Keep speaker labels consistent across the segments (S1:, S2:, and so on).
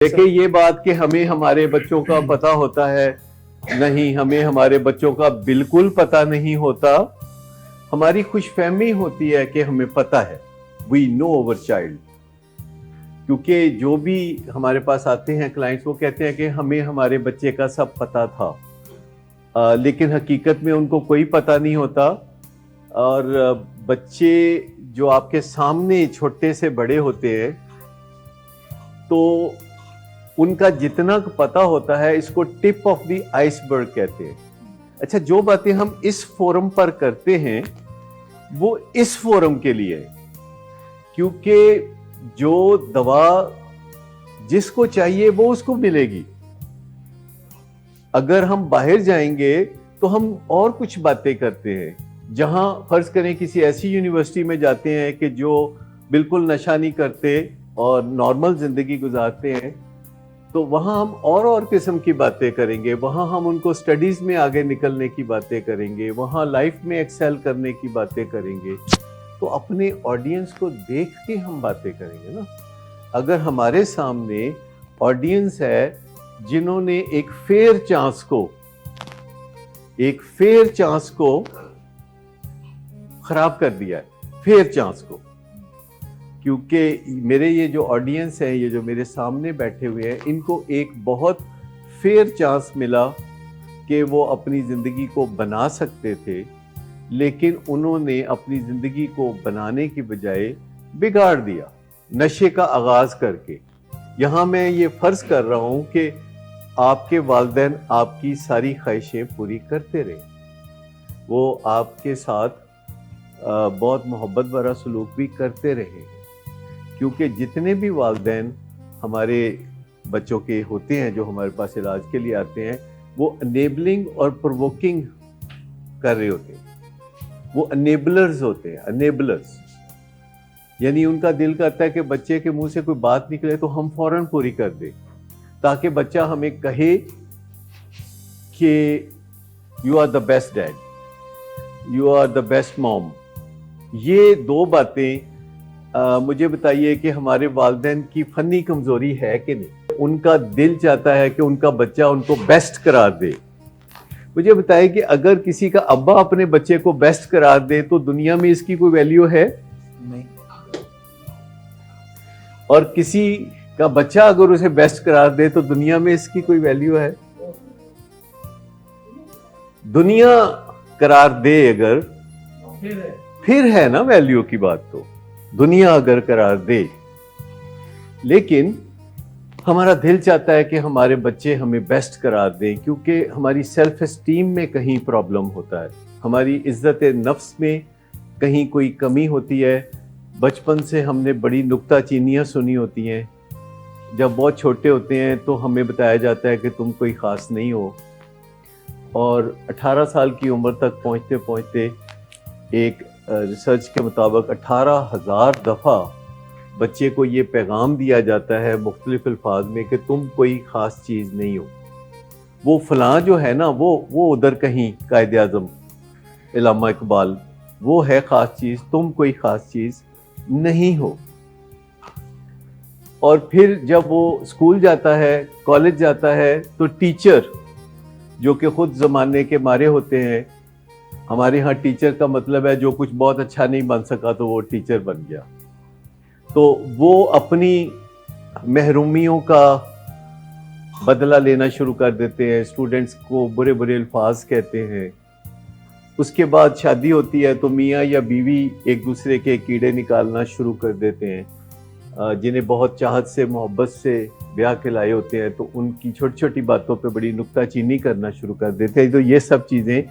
S1: देखिए ये बात कि हमें हमारे बच्चों का पता होता है, नहीं, हमें हमारे बच्चों का बिल्कुल पता नहीं होता। हमारी खुशफहमी होती है कि हमें पता है, वी नो अवर चाइल्ड। क्योंकि जो भी हमारे पास आते हैं क्लाइंट्स, वो कहते हैं कि हमें हमारे बच्चे का सब पता था, लेकिन हकीकत में उनको कोई पता नहीं होता। और बच्चे जो आपके सामने छोटे से बड़े होते हैं, तो उनका जितना पता होता है, इसको टिप ऑफ द आइसबर्ग कहते हैं। अच्छा, जो बातें हम इस फोरम पर करते हैं वो इस फोरम के लिए है, क्योंकि जो दवा जिसको चाहिए वो उसको मिलेगी। अगर हम बाहर जाएंगे तो हम और कुछ बातें करते हैं। जहां फर्ज करें किसी ऐसी यूनिवर्सिटी में जाते हैं कि जो बिल्कुल नशा नहीं करते और नॉर्मल जिंदगी गुजारते हैं, तो वहां हम और किस्म की बातें करेंगे। वहां हम उनको स्टडीज में आगे निकलने की बातें करेंगे, वहां लाइफ में एक्सेल करने की बातें करेंगे। तो अपने ऑडियंस को देख के हम बातें करेंगे ना। अगर हमारे सामने ऑडियंस है जिन्होंने एक फेयर चांस को खराब कर दिया है, फेयर चांस को, क्योंकि मेरे ये जो ऑडियंस है, ये जो मेरे सामने बैठे हुए हैं, इनको एक बहुत फेयर चांस मिला कि वो अपनी ज़िंदगी को बना सकते थे, लेकिन उन्होंने अपनी ज़िंदगी को बनाने की बजाय बिगाड़ दिया नशे का आगाज़ करके। यहाँ मैं ये फ़र्ज़ कर रहा हूँ कि आपके वालिदैन आपकी सारी ख्वाहिशें पूरी करते रहे, वो आपके साथ बहुत मोहब्बत भरा सलूक भी करते रहे, क्योंकि जितने भी वालिदैन हमारे बच्चों के होते हैं जो हमारे पास इलाज के लिए आते हैं, वो अनेबलिंग और प्रोवोकिंग कर रहे होते हैं। वो अनेबलर्स होते हैं, अनेबलर्स। यानी उनका दिल करता है कि बच्चे के मुंह से कोई बात निकले तो हम फौरन पूरी कर दें, ताकि बच्चा हमें कहे कि you are the best dad, you are the best mom. ये दो बातें मुझे बताइए कि हमारे वालिदैन की फनी कमजोरी है कि नहीं? उनका दिल चाहता है कि उनका बच्चा उनको बेस्ट करार दे। मुझे बताइए कि अगर किसी का अब्बा अपने बच्चे को बेस्ट करार दे तो दुनिया में इसकी कोई वैल्यू है? नहीं। और किसी का बच्चा अगर उसे बेस्ट करार दे तो दुनिया में इसकी कोई वैल्यू है? दुनिया करार दे अगर, फिर है ना वैल्यू की बात। तो दुनिया अगर करार दे, लेकिन हमारा दिल चाहता है कि हमारे बच्चे हमें बेस्ट करार दें, क्योंकि हमारी सेल्फ एस्टीम में कहीं प्रॉब्लम होता है, हमारी इज्जत नफ्स में कहीं कोई कमी होती है। बचपन से हमने बड़ी नुक्ताचीनियाँ सुनी होती हैं। जब बहुत छोटे होते हैं तो हमें बताया जाता है कि तुम कोई ख़ास नहीं हो, और 18 साल की उम्र तक पहुँचते पहुँचते एक रिसर्च के मुताबिक 18,000 दफ़ा बच्चे को ये पैगाम दिया जाता है मुख्तलिफ अल्फाज में कि तुम कोई ख़ास चीज़ नहीं हो। वो फलां जो है ना, वो उधर कहीं कायद आज़म इल्लामा इकबाल, वो है ख़ास चीज़, तुम कोई ख़ास चीज़ नहीं हो। और फिर जब वो स्कूल जाता है, कॉलेज जाता है, तो टीचर जो कि ख़ुद ज़माने के मारे होते हैं, हमारे यहाँ टीचर का मतलब है जो कुछ बहुत अच्छा नहीं बन सका तो वो टीचर बन गया, तो वो अपनी महरूमियों का बदला लेना शुरू कर देते हैं, स्टूडेंट्स को बुरे बुरे अल्फाज कहते हैं। उसके बाद शादी होती है तो मियाँ या बीवी एक दूसरे के कीड़े निकालना शुरू कर देते हैं। जिन्हें बहुत चाहत से मोहब्बत से ब्याह के लाए होते हैं तो उनकी छोटी छोटी बातों पे बड़ी नुक्ताचीनी करना शुरू कर देते हैं। तो ये सब चीज़ें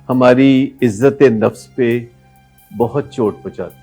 S1: हमारी इज्जत नफ्स पे बहुत चोट पहुँचाती हैं।